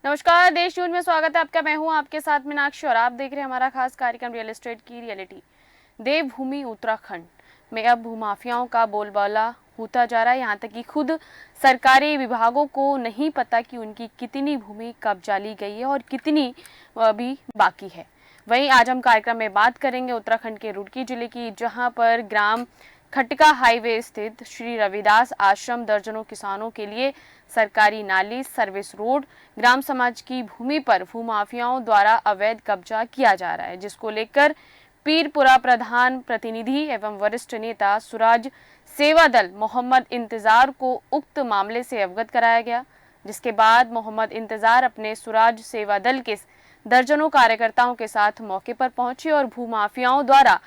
नमस्कार, देश न्यूज में स्वागत है आपका। मैं हूं आपके साथ मीनाक्षी और आप देख रहे हैं हमारा खास कार्यक्रम रियल एस्टेट की रियलिटी। देवभूमि उत्तराखंड में अब भूमाफियाओं का बोलबाला होता जा रहा है। यहाँ तक कि खुद सरकारी विभागों को नहीं पता कि उनकी कितनी भूमि कब्जा ली गई है और कितनी अभी बाकी है। वहीं आज हम कार्यक्रम में बात करेंगे उत्तराखंड के रुड़की जिले की, जहाँ पर ग्राम खटका हाईवे स्थित श्री रविदास आश्रम दर्जनों किसानों के लिए सरकारी नाली, सर्विस रोड, ग्राम समाज की भूमि पर भूमाफियाओं द्वारा अवैध कब्जा किया जा रहा है, जिसको लेकर पीरपुरा प्रधान प्रतिनिधि एवं वरिष्ठ नेता सुराज सेवा दल मोहम्मद इंतजार को उक्त मामले से अवगत कराया गया। जिसके बाद मोहम्मद इंतजार अपने सुराज सेवा दल के दर्जनों कार्यकर्ताओं के साथ मौके पर पहुंचे और भूमाफियाओं द्वारा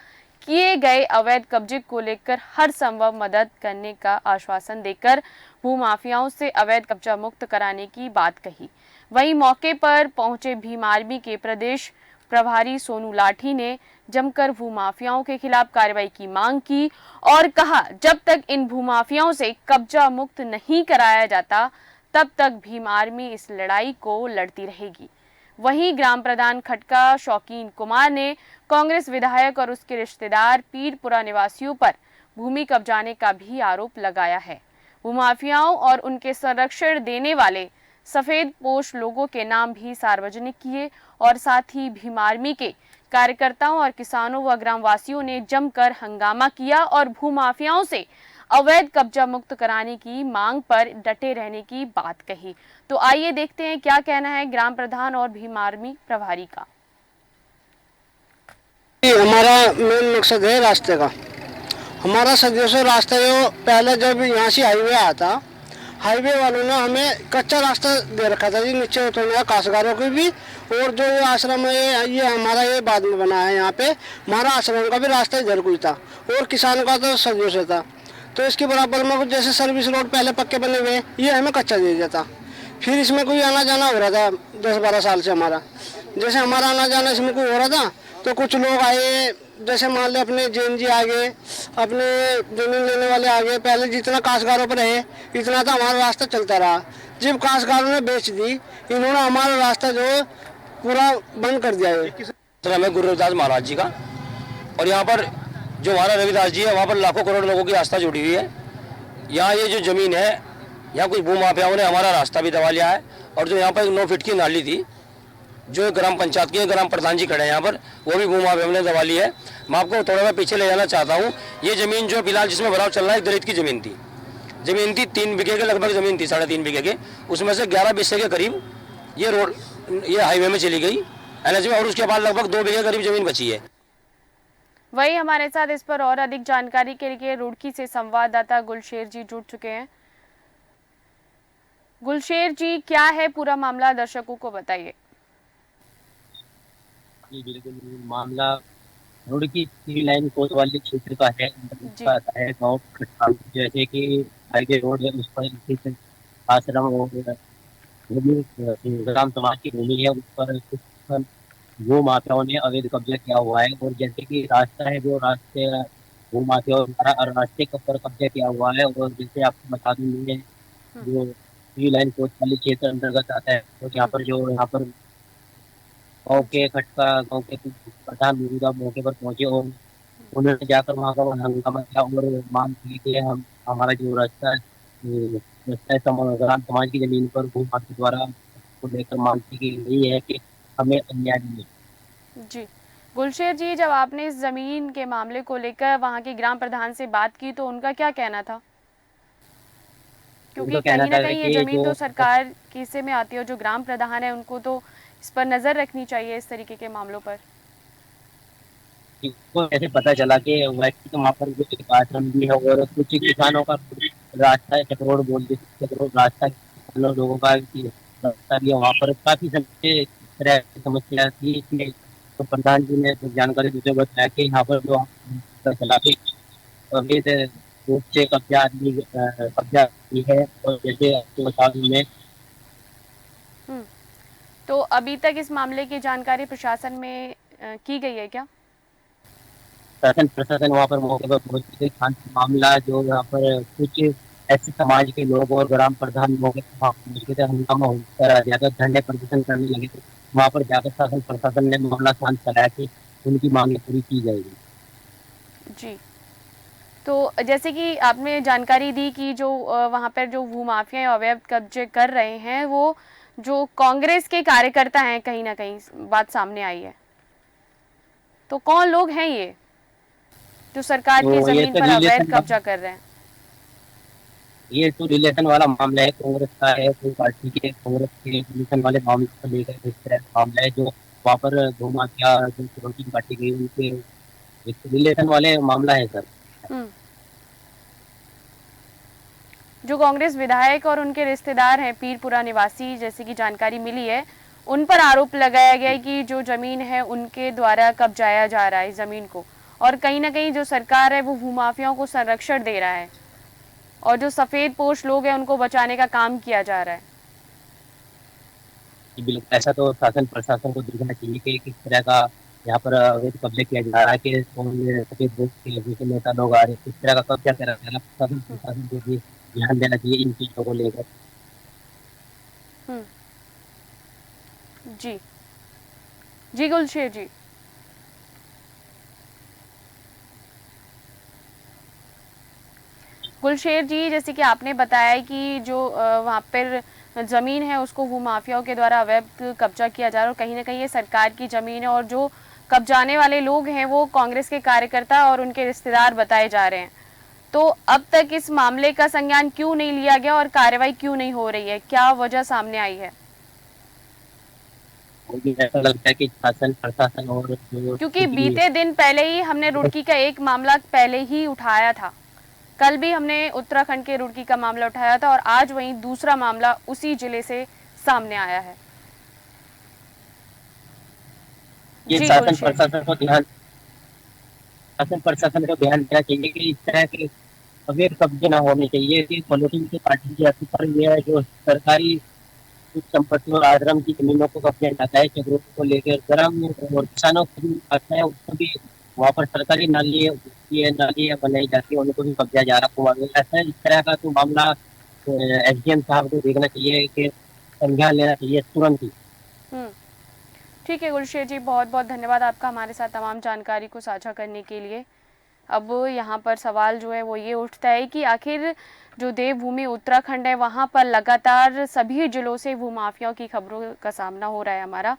किए गए अवैध कब्जे को लेकर हर संभव मदद करने का आश्वासन देकर भूमाफियाओं से अवैध कब्जा मुक्त कराने की बात कही। वहीं मौके पर पहुंचे भीम आर्मी के प्रदेश प्रभारी सोनू लाठी ने जमकर भूमाफियाओं के खिलाफ कार्रवाई की मांग की और कहा, जब तक इन भूमाफियाओं से कब्जा मुक्त नहीं कराया जाता तब तक भीम आर्मी इस लड़ाई को लड़ती रहेगी। वहीं ग्राम प्रधान खटका शौकीन कुमार ने कांग्रेस विधायक और उसके रिश्तेदार पीरपुरा निवासियों पर भूमि कब्जाने का भी आरोप लगाया है। भूमाफियाओं और उनके संरक्षण देने वाले सफेद पोश लोगों के नाम भी सार्वजनिक किए और साथ ही भीम आर्मी के कार्यकर्ताओं और किसानों व ग्रामवासियों ने जमकर हंगामा किया और भूमाफियाओं से अवैध कब्जा मुक्त कराने की मांग पर डटे रहने की बात कही। तो आइए देखते हैं क्या कहना है ग्राम प्रधान और भीम आर्मी प्रभारी का। हमारा मेन मकसद है रास्ते का। हमारा सदियों से रास्ता जो पहले जब यहाँ से हाईवे आया था, हाईवे वालों ने हमें कच्चा रास्ता दे रखा था जी, नीचे उतरने का काश्तकारों की भी। और जो ये आश्रम है ये हमारा ये बाद में बना है, यहाँ पे हमारा आश्रम का भी रास्ता इधर कोई था और किसान का तो सदियों से था। तो इसके बराबर में कुछ जैसे सर्विस रोड पहले पक्के बने हुए, ये हमें कच्चा दे दिया था। फिर इसमें कोई आना जाना हो रहा था 10-12 साल से हमारा, जैसे हमारा आना जाना इसमें कोई हो रहा था तो कुछ लोग आए, जैसे मान लो अपने जैन जी आ गए, अपने जमीन लेने वाले आ गए। पहले जितना काश्तकारों पर है इतना तो हमारा रास्ता चलता रहा। जब काश्तकारों ने बेच दी, इन्होंने हमारा रास्ता जो पूरा बंद कर दिया है। मैं गुरु रविदास महाराज जी का, और यहाँ पर जो हमारा रविदास जी है वहाँ पर लाखों करोड़ लोगों की आस्था जुड़ी हुई है। यहाँ ये जो जमीन है, यहाँ कुछ भूमाफियाओं ने हमारा रास्ता भी दबा लिया है। और जो यहाँ पर 9 फीट की नाली थी, जो ग्राम पंचायत की ग्राम प्रधान जी खड़े हैं यहाँ पर, वो भी भूमाफियाओं ने दबा ली है। मैं आपको थोड़ा मैं पीछे ले जाना चाहता हूँ। ये जमीन जो फिलहाल जिसमें भराव चल रहा है, दलित की जमीन थी। 3 बीघे के लगभग जमीन थी, 3.5 बीघे के, उसमें से 11 बीघे के करीब ये रोड ये हाईवे में चली गई एनएच में, और उसके बाद लगभग 2 बीघे करीब जमीन बची है। वही हमारे साथ इस पर और अधिक जानकारी के लिए रुड़की से संवाददाता गुलशेर जी जुड़ चुके हैं। गुलशेर जी, क्या है पूरा मामला, दर्शकों को बताइए। जी बिल्कुल, मामला रुड़की सिविल लाइन कोतवाली क्षेत्र का है। गाँव खटका, जैसे कि हाईवे रोड है, उस पर स्थित आश्रम और ग्राम समाज की भूमि है, उस पर भू माफियाओं ने अवैध कब्जा किया हुआ है। और जैसे कि रास्ता है, जो रास्ते भू माफियाओं द्वारा रास्ते के ऊपर कब्जा किया हुआ है। और जैसे आपको बता दूं, जो सिविल लाइन कोतवाली क्षेत्र अंतर्गत आता है, तो यहाँ पर गाँव के खटका गाँव के प्रधान मौजूदा मौके पर पहुंचे और उन्होंने जाकर वहाँ का हंगामा किया और मांग की कि हम हमारा जो रास्ता है ग्राम समाज की जमीन पर भू माफिया द्वारा को लेकर मांग की गई है कि हमें अन्याय मिले। जी गुलशेर जी, जब आपने इस जमीन के मामले को लेकर वहाँ के ग्राम प्रधान से बात की तो उनका क्या कहना था? क्योंकि कहीं ना कहीं ये जमीन तो सरकार के हिस्से में आती है और जो ग्राम प्रधान है उनको तो इस पर नजर रखनी चाहिए, इस तरीके के मामलों पर। ऐसे पता चला कि वैसे तो वहाँ पर कुछ आश्रम भी है और कुछ किसानों का रास्ता है, चक्रोड़ बोलते चक्रोड़ रास्ता, लोगों का रास्ता भी है। वहाँ पर काफी समस्या थी, इसलिए तो प्रधान जी ने जानकारी देते हुए बताया कि यहाँ पर जो चला अवैध रूप से कब्जा की है। और जैसे आपको बता दूं मैं, तो अभी तक इस मामले की जानकारी प्रशासन में की गई है क्या? प्रशासन वहाँ पर मौके पर पहुंचे थे। मामला जो यहाँ पर कुछ ऐसे समाज के लोग और ग्राम प्रधान लोग वहाँ पर मिलकर हंगामा करा दिया था, धरने प्रदर्शन करने लगे थे। वहाँ पर जाकर शासन प्रशासन ने मामला शांत कराया कि उनकी मांगे पूरी की जाएगी। जी, तो जैसे कि आपने जानकारी दी कि जो वहाँ पर जो भूमाफिया अवैध कब्जे कर रहे हैं वो जो कांग्रेस के कार्यकर्ता हैं, कहीं ना कहीं बात सामने आई है। तो कौन लोग हैं ये जो सरकार की तो ये जमीन तो पर अवैध रिलेशन कब्जा कर रहे हैं? ये तो रिलेशन वाला मामला है, कांग्रेस का है, कोई पार्टी के कांग्रेस के रिलेशन वाले मामले को लेकर इस तरह का मामला है जो वहाँ पर भूमाफिया जो सिक्योरिटी काटी गई उनके एक रिलेशन वाले मामला है सर। हम्म। जो कांग्रेस विधायक और उनके रिश्तेदार हैं पीरपुरा निवासी, जैसे कि जानकारी मिली है, उन पर आरोप लगाया गया है कि जो जमीन है उनके द्वारा कब्जाया जा रहा है जमीन को, और कहीं ना कहीं जो सरकार है वो भूमाफियाओं को संरक्षण दे रहा है और जो सफेद पोश लोग हैं उनको बचाने का काम किया जा रहा है। बिल्कुल, ऐसा तो शासन प्रशासन को देखना चाहिए कि किस तरह का यहाँ पर अवैध कब्जे किया जा रहा है, कि कौन सफेद पोश के जैसे नेता लोग आ रहे हैं, किस तरह का कब्जा करा जा रहा है। शासन प्रशासन को भी ध्यान देना चाहिए इन चीजों को लेकर। हम्म। जी जी गुलशेर जी। गुलशेर जी, जैसे कि आपने बताया कि जो वहाँ पर जमीन है उसको भूमाफियाओं के द्वारा अवैध कब्जा किया जा रहा है और कहीं ना कहीं ये सरकार की जमीन है और जो कब्जाने वाले लोग हैं वो कांग्रेस के कार्यकर्ता और उनके रिश्तेदार बताए जा रहे हैं। तो अब तक इस मामले का संज्ञान क्यों नहीं लिया गया और कार्रवाई क्यों नहीं हो रही है, क्या वजह सामने आई है? मुझे ऐसा लगता है कि शासन प्रशासन और जो क्योंकि बीते दिन पहले ही हमने रुड़की का एक मामला पहले ही उठाया था, कल भी हमने उत्तराखंड के रुड़की का मामला उठाया था और आज वहीं दूसरा मामला उसी जिले से सामने आया है। ये शासन प्रशासन को ध्यान देना चाहिए कि इस तरह के अवैध कब्जे ना होने चाहिए, कि पॉलिटिकल पार्टी के अधिकार ये है जो सरकारी कुछ संपत्ति और आश्रम की जमीनों को कब्जा जाता है, चक्रों को लेकर ग्राम और किसानों को भी आता है, उसको भी वहाँ पर सरकारी नाली बनाई जाती है, उनको भी कब्जा जा रहा है। ऐसा इस तरह का तो मामला एसडीएम साहब को देखना चाहिए कि संज्ञान लेना चाहिए तुरंत ही। ठीक है गुलशेर जी, बहुत बहुत धन्यवाद आपका हमारे साथ तमाम जानकारी को साझा करने के लिए। अब यहाँ पर सवाल जो है वो ये उठता है कि आखिर जो देवभूमि उत्तराखंड है वहाँ पर लगातार सभी जिलों से भूमाफियाओं की खबरों का सामना हो रहा है हमारा,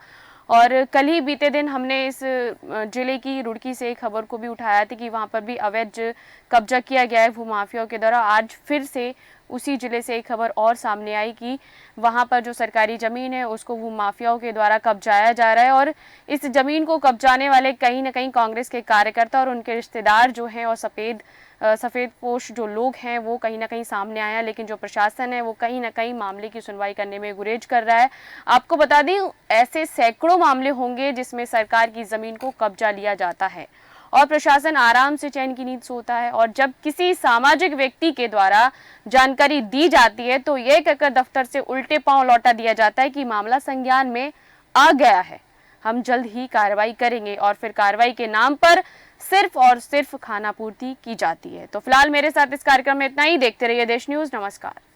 और कल ही बीते दिन हमने इस जिले की रुड़की से खबर को भी उठाया था कि वहाँ पर भी अवैध कब्जा किया गया है भूमाफियाओं के द्वारा। आज फिर से उसी जिले से एक खबर और सामने आई कि वहाँ पर जो सरकारी ज़मीन है उसको भूमाफियाओं के द्वारा कब्जाया जा रहा है और इस ज़मीन को कब्जाने वाले कहीं ना कहीं कांग्रेस के कार्यकर्ता और उनके रिश्तेदार जो हैं और सफ़ेद पोश जो लोग हैं वो कहीं ना कहीं सामने आया। लेकिन जो प्रशासन है वो कहीं ना कहीं मामले की सुनवाई करने में गुरेज कर रहा है। आपको बता दें, ऐसे सैकड़ों मामले होंगे जिसमें सरकार की ज़मीन को कब्जा लिया जाता है और प्रशासन आराम से चैन की नींद सोता है, और जब किसी सामाजिक व्यक्ति के द्वारा जानकारी दी जाती है तो यह कहकर दफ्तर से उल्टे पांव लौटा दिया जाता है कि मामला संज्ञान में आ गया है, हम जल्द ही कार्रवाई करेंगे, और फिर कार्रवाई के नाम पर सिर्फ और सिर्फ खानापूर्ति की जाती है। तो फिलहाल मेरे साथ इस कार्यक्रम में इतना ही। देखते रहिए देश न्यूज़। नमस्कार।